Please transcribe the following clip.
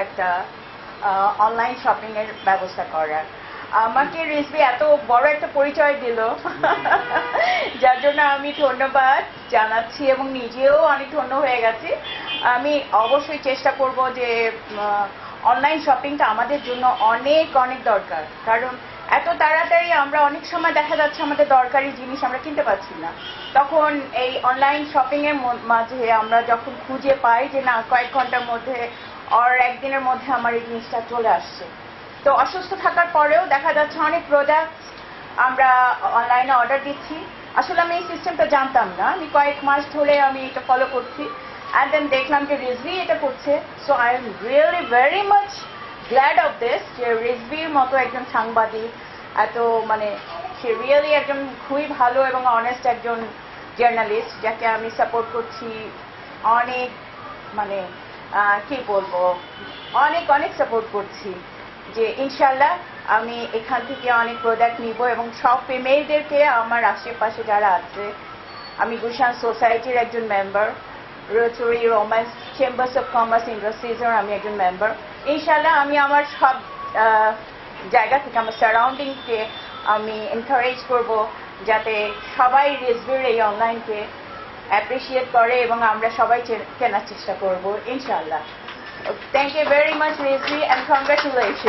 একটা online shopping এর ব্যবস্থা করার। আমাকে রিজভি এত বড় একটা পরিচয় দিল, যার জন্য আমি ধন্যবাদ জানাচ্ছি এবং নিজেও অনেক ধন্য হয়ে গেছি। আমি অবশ্যই চেষ্টা করব যে অনলাইন শপিংটা আমাদের জন্য অনেক অনেক দরকার, কারণ এত তাড়াতাড়ি আমরা অনেক সময় দেখা যাচ্ছে আমাদের দরকারি জিনিস আমরা কিনতে পারছি না। তখন এই অনলাইন শপিং এর মাঝে আমরা যখন খুঁজে পাই যে না, কয়েক ঘন্টার মধ্যে আর একদিনের মধ্যে আমার এই জিনিসটা চলে আসছে। তো অসুস্থ থাকার পরেও দেখা যাচ্ছে অনেক প্রোডাক্ট আমরা অনলাইনে অর্ডার দিচ্ছি। আসলে আমি এই সিস্টেমটা জানতাম না, আমি কয়েক মাস ধরে আমি এটা ফলো করছি, অ্যান্ড দেন দেখলাম যে রিজভি এটা করছে। So I am really very much glad of this, যে রিজভির মতো একজন সাংবাদিক এত সে রিয়েলি একজন খুবই ভালো এবং অনেস্ট একজন জার্নালিস্ট, যাকে আমি সাপোর্ট করছি অনেক, কি বলবো, অনেক অনেক সাপোর্ট করছি যে ইনশাল্লাহ আমি এখান থেকে অনেক প্রোডাক্ট নিব এবং সব ফিমেলদেরকে, আমার আশেপাশে যারা আছে, আমি গুলশান সোসাইটির একজন member, Rotary romance chambers of commerce ইন্ডাস্ট্রিজের আমি একজন মেম্বার। ইনশাল্লাহ আমি আমার সব জায়গা থেকে, আমার সারাউন্ডিংকে আমি এনকারেজ করব যাতে সবাই রিজভির এই অনলাইনকে অ্যাপ্রিসিয়েট করে এবং আমরা সবাই কেনার চেষ্টা করব ইনশাল্লাহ। Thank you very much Rizvi, and congratulation.